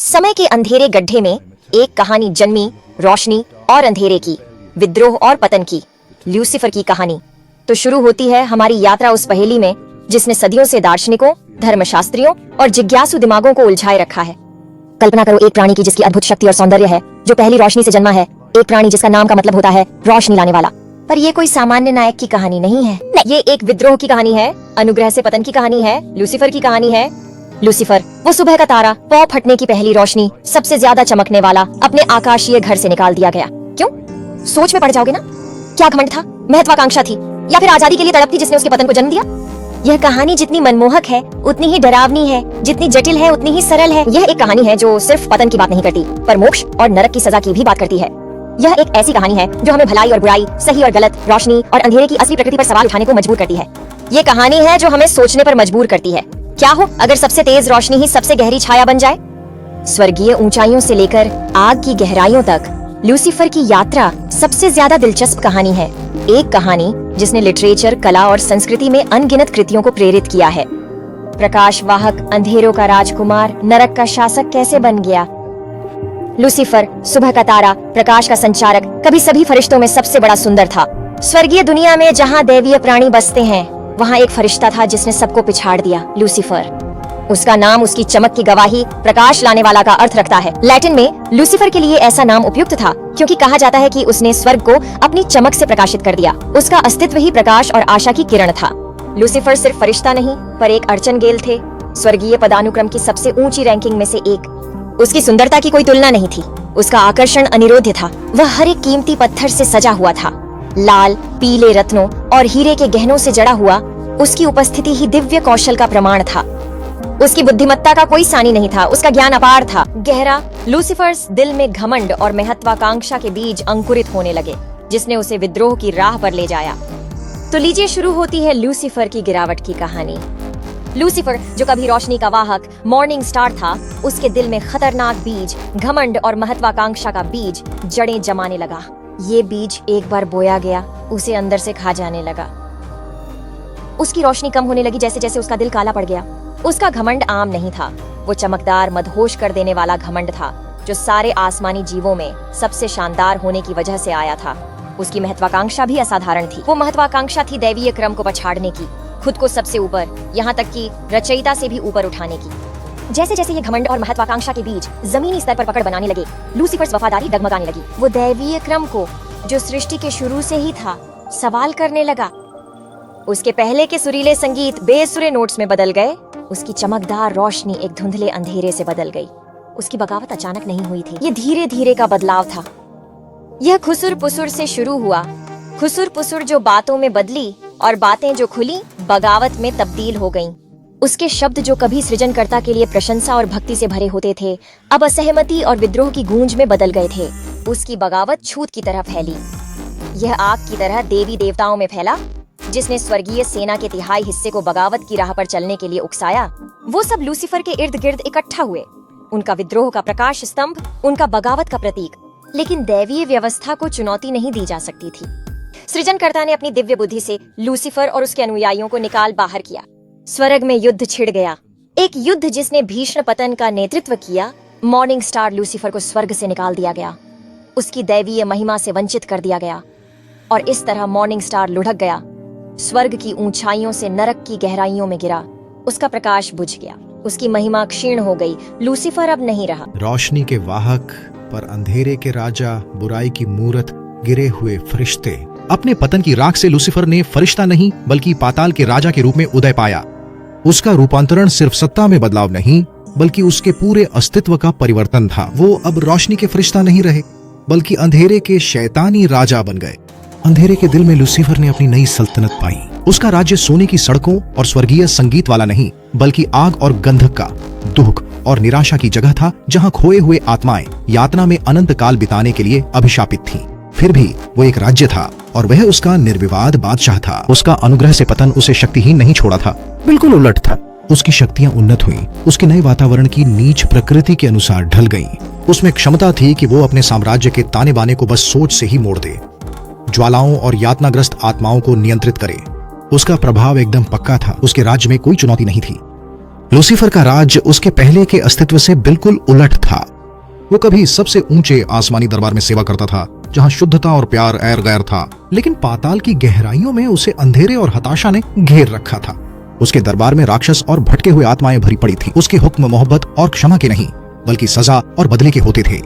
समय के अंधेरे गड्ढे में एक कहानी जन्मी, रोशनी और अंधेरे की, विद्रोह और पतन की, ल्यूसीफर की कहानी। तो शुरू होती है हमारी यात्रा उस पहेली में जिसने सदियों से दार्शनिकों, धर्मशास्त्रियों और जिज्ञासु दिमागों को उलझाए रखा है। कल्पना करो एक प्राणी की जिसकी अद्भुत शक्ति और सौंदर्य है, जो पहली रोशनी से जन्मा है, एक प्राणी जिसका नाम का मतलब होता है रोशनी लाने वाला। पर ये कोई सामान्य नायक की कहानी नहीं है, ये एक विद्रोह की कहानी है, अनुग्रह से पतन की कहानी है, लूसीफर की कहानी है। लूसीफर वो सुबह का तारा, पौ फटने की पहली रोशनी, सबसे ज्यादा चमकने वाला, अपने आकाशीय घर से निकाल दिया गया। क्यों? सोच में पड़ जाओगे ना। क्या घमंड था, महत्वाकांक्षा थी, या फिर आजादी के लिए तड़प थी जिसने उसके पतन को जन्म दिया? यह कहानी जितनी मनमोहक है उतनी ही डरावनी है, जितनी जटिल है उतनी ही सरल है। यह एक कहानी है जो सिर्फ पतन की बात नहीं करती, पर मोक्ष और नरक की सजा की भी बात करती है। यह एक ऐसी कहानी है जो हमें भलाई और बुराई, सही और गलत, रोशनी और अंधेरे की असली प्रकृति पर सवाल उठाने को मजबूर करती है। ये कहानी है जो हमें सोचने पर मजबूर करती है, क्या हो अगर सबसे तेज रोशनी ही सबसे गहरी छाया बन जाए? स्वर्गीय ऊंचाइयों से लेकर आग की गहराइयों तक लूसीफर की यात्रा सबसे ज्यादा दिलचस्प कहानी है। एक कहानी जिसने लिटरेचर, कला और संस्कृति में अनगिनत कृतियों को प्रेरित किया है। प्रकाश वाहक, अंधेरों का राजकुमार, नरक का शासक कैसे बन गया? लूसीफर सुबह का तारा, प्रकाश का संचारक, कभी सभी फरिश्तों में सबसे बड़ा सुंदर था। स्वर्गीय दुनिया में जहाँ दैवीय प्राणी बसते हैं, वहाँ एक फरिश्ता था जिसने सबको पिछाड़ दिया, लूसीफर। उसका नाम उसकी चमक की गवाही, प्रकाश लाने वाला का अर्थ रखता है। लैटिन में लूसीफर के लिए ऐसा नाम उपयुक्त था क्योंकि कहा जाता है कि उसने स्वर्ग को अपनी चमक से प्रकाशित कर दिया। उसका अस्तित्व ही प्रकाश और आशा की किरण था। लूसीफर सिर्फ फरिश्ता नहीं, पर एक अर्चनगेल थे, स्वर्गीय पदानुक्रम की सबसे ऊंची रैंकिंग में से एक। उसकी सुंदरता की कोई तुलना नहीं थी, उसका आकर्षण अनिरोध्य था। वह हर एक कीमती पत्थर से सजा हुआ था, लाल, पीले रत्नों और हीरे के गहनों से जड़ा हुआ। उसकी उपस्थिति ही दिव्य कौशल का प्रमाण था। उसकी बुद्धिमत्ता का कोई सानी नहीं था, उसका ज्ञान अपार था, गहरा। लूसीफर्स दिल में घमंड और महत्वाकांक्षा के बीज अंकुरित होने लगे, जिसने उसे विद्रोह की राह पर ले जाया। तो लीजिए शुरू होती है लूसीफर की गिरावट की कहानी। लूसीफर जो कभी रोशनी का वाहक, मॉर्निंग स्टार था, उसके दिल में खतरनाक बीज, घमंड और महत्वाकांक्षा का बीज जड़ें जमाने लगा। ये बीज एक बार बोया गया, उसे अंदर से खा जाने लगा। उसकी रोशनी कम होने लगी जैसे जैसे उसका दिल काला पड़ गया। उसका घमंड आम नहीं था, वो चमकदार, मदहोश कर देने वाला घमंड था जो सारे आसमानी जीवों में सबसे शानदार होने की वजह से आया था। उसकी महत्वाकांक्षा भी असाधारण थी। वो महत्वाकांक्षा थी दैवीय क्रम को पछाड़ने की, खुद को सबसे ऊपर, यहाँ तक कि रचयिता से भी ऊपर उठाने की। जैसे जैसे ये घमंड और महत्वाकांक्षा के बीज जमीनी स्तर पर पकड़ बनाने लगे, लूसीफर्स वफादारी डगमगाने लगी। वो दैवीय क्रम को, जो सृष्टि के शुरू से ही था, सवाल करने लगा। उसके पहले के सुरीले संगीत बेसुरे नोट्स में बदल गए। उसकी चमकदार रोशनी एक धुंधले अंधेरे से बदल गई। उसकी बगावत अचानक नहीं हुई थी, ये धीरे धीरे का बदलाव था। यह खुसुर पुसुर से शुरू हुआ, खुसुर पुसुर जो बातों में बदली और बातें जो खुली बगावत में तब्दील हो गईं। उसके शब्द जो कभी सृजनकर्ता के लिए प्रशंसा और भक्ति से भरे होते थे, अब असहमति और विद्रोह की गूंज में बदल गए थे। उसकी बगावत छूत की तरह फैली। यह आग की तरह देवी देवताओं में फैला, जिसने स्वर्गीय सेना के तिहाई हिस्से को बगावत की राह पर चलने के लिए उकसाया। वो सब लूसीफर के इर्द गिर्द इकट्ठा हुए, उनका विद्रोह का प्रकाश स्तंभ, उनका बगावत का प्रतीक। लेकिन दैवीय व्यवस्था को चुनौती नहीं दी जा सकती थी। सृजनकर्ता ने अपनी दिव्य बुद्धि से लूसीफर और उसके अनुयायियों को निकाल बाहर किया। स्वर्ग में युद्ध छिड़ गया, एक युद्ध जिसने भीषण पतन का नेतृत्व किया। मॉर्निंग स्टार लूसीफर को स्वर्ग से निकाल दिया गया, उसकी दैवीय महिमा से वंचित कर दिया गया, और इस तरह मॉर्निंग स्टार लुढ़क गया, स्वर्ग की ऊंचाइयों से नरक की गहराइयों में गिरा। उसका प्रकाश बुझ गया, उसकी महिमा क्षीण हो गई। लूसीफर अब नहीं रहा। रोशनी के वाहक पर अंधेरे के राजा, बुराई की मूरत, गिरे हुए फरिश्ते। अपने पतन की राख से लूसीफर ने फरिश्ता नहीं बल्कि पाताल के राजा के रूप में उदय पाया। उसका रूपांतरण सिर्फ सत्ता में बदलाव नहीं, बल्कि उसके पूरे अस्तित्व का परिवर्तन था। वो अब रोशनी के फरिश्ता नहीं रहे, बल्कि अंधेरे के शैतानी राजा बन गए। अंधेरे के दिल में लूसीफर ने अपनी नई सल्तनत पाई। उसका राज्य सोने की सड़कों और स्वर्गीय संगीत वाला नहीं, बल्कि आग और गंधक का, दुख और निराशा की जगह था, जहां खोए हुए आत्माएं यातना में अनंत काल बिताने के लिए अभिशापित थीं। फिर भी वो एक राज्य था, और वह उसका निर्विवाद बादशाह था। उसका अनुग्रह से पतन उसे शक्तिहीन नहीं छोड़ा था, बिल्कुल उलट था। उसकी शक्तियां उन्नत हुईं, उसके नए वातावरण की नीच प्रकृति के अनुसार ढल गईं। उसमें क्षमता थी कि वो अपने साम्राज्य के ताने बाने को बस सोच से ही मोड़ दे, ज्वालाओं और यातनाग्रस्त आत्माओं को नियंत्रित करे। उसका प्रभाव एकदम पक्का था, उसके राज्य में कोई चुनौती नहीं थी। लूसीफर का राज उसके पहले के अस्तित्व से बिल्कुल उलट था। वो कभी सबसे ऊंचे आसमानी दरबार में सेवा करता था, जहां शुद्धता और प्यार एर गैर था, लेकिन पाताल की गहराइयों में उसे अंधेरे और हताशा ने घेर रखा था। उसके दरबार में राक्षस और भटके हुए आत्माएं भरी पड़ी थी। उसके हुक्म मोहब्बत और क्षमा के नहीं, बल्कि सजा और बदले के होते थे।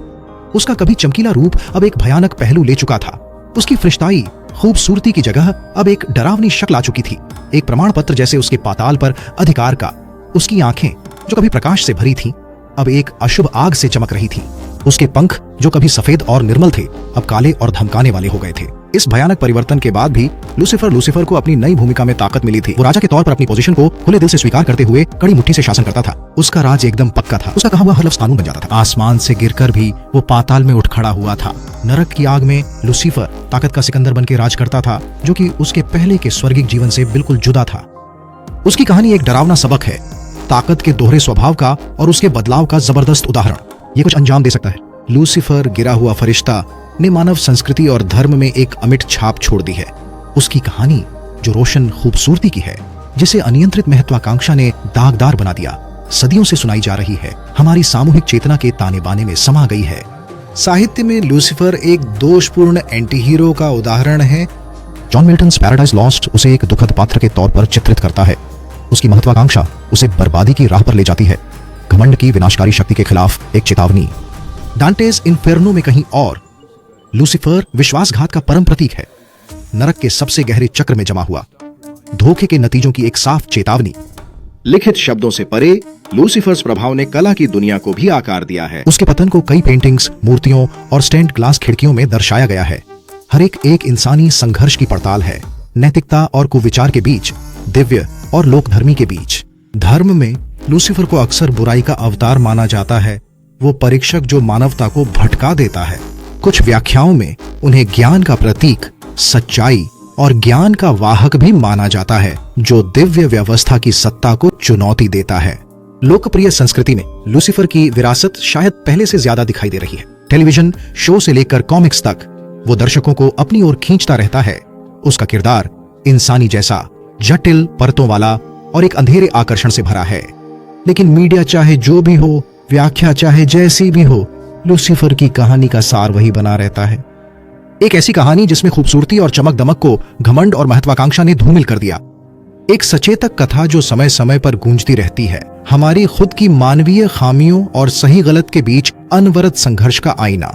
उसका कभी चमकीला रूप अब एक भयानक पहलू ले चुका था। उसकी फरिश्ताई खूबसूरती की जगह अब एक डरावनी शक्ल आ चुकी थी, एक प्रमाण पत्र जैसे उसके पाताल पर अधिकार का। उसकी आंखें जो कभी प्रकाश से भरी थीं, अब एक अशुभ आग से चमक रही थीं। उसके पंख जो कभी सफेद और निर्मल थे, अब काले और धमकाने वाले हो गए थे। इस भयानक परिवर्तन के बाद भी लूसीफर को अपनी नई भूमिका में ताकत मिली थी। वो राजा के तौर पर अपनी पोजीशन को खुले दिल से स्वीकार करते हुए कड़ी मुट्ठी से शासन करता था। उसका राज एकदम पक्का था। उसका कहा हुआ हर लफ्ज़ कानून बन जाता था। आसमान से गिरकर भी वो पाताल में उठ खड़ा हुआ था। नरक की आग में लूसीफर ताकत का सिकंदर बन के राज करता था, जो कि उसके पहले के स्वर्गिक जीवन से बिल्कुल जुदा था। उसकी कहानी एक डरावना सबक है, ताकत के दोहरे स्वभाव का और उसके बदलाव का जबरदस्त उदाहरण। ये कुछ अंजाम दे सकता है। लूसीफर गिरा हुआ फरिश्ता ने मानव संस्कृति और धर्म में एक अमिट छाप छोड़ दी है। उसकी कहानी जो रोशन खूबसूरती की है, जिसे अनियंत्रित महत्वाकांक्षा ने दागदार बना दिया, सदियों से सुनाई जा रही है, हमारी सामूहिक चेतना के ताने बाने में समा गई है। साहित्य में लूसीफर एक दोषपूर्ण एंटी हीरो का उदाहरण है। जॉन मिल्टन्स पैराडाइज लॉस्ट उसे एक दुखद पात्र के तौर पर चित्रित करता है। उसकी महत्वाकांक्षा उसे बर्बादी की राह पर ले जाती है, घमंड की विनाशकारी शक्ति के खिलाफ एक चेतावनी। डांटेस इन्फेर्नो में कहीं और लूसीफर विश्वासघात का परम प्रतीक है, नरक के सबसे गहरे चक्र में जमा हुआ धोखे के नतीजों की एक साफ चेतावनी। लिखित शब्दों से परे लूसीफर्स प्रभाव ने कला की दुनिया को भी आकार दिया है। उसके पतन को कई पेंटिंग्स, मूर्तियों और स्टेंड ग्लास खिड़कियों में दर्शाया गया है। हर एक इंसानी संघर्ष की पड़ताल है, नैतिकता और कुविचार के बीच, दिव्य और लोकधर्मी के बीच। धर्म में लूसीफर को अक्सर बुराई का अवतार माना जाता है, वो परीक्षक जो मानवता को भटका देता है। कुछ व्याख्याओं में उन्हें ज्ञान का प्रतीक, सच्चाई और ज्ञान का वाहक भी माना जाता है, जो दिव्य व्यवस्था की सत्ता को चुनौती देता है। लोकप्रिय संस्कृति में लूसीफर की विरासत शायद पहले से ज्यादा दिखाई दे रही है। टेलीविजन शो से लेकर कॉमिक्स तक वो दर्शकों को अपनी ओर खींचता रहता है। उसका किरदार इंसानी जैसा, जटिल परतों वाला और एक अंधेरे आकर्षण से भरा है। लेकिन मीडिया चाहे जो भी हो, व्याख्या चाहे जैसी भी हो, लूसीफर की कहानी का सार वही बना रहता है। एक ऐसी कहानी जिसमें खूबसूरती और चमक दमक को घमंड और महत्वाकांक्षा ने धूमिल कर दिया। एक सचेतक कथा जो समय समय पर गूंजती रहती है, हमारी खुद की मानवीय खामियों और सही गलत के बीच अनवरत संघर्ष का आईना।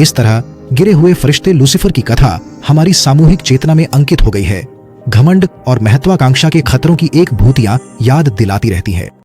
इस तरह गिरे हुए फरिश्ते लूसीफर की कथा हमारी सामूहिक चेतना में अंकित हो गई है। घमंड और महत्वाकांक्षा के खतरों की एक भूतिया याद दिलाती रहती है।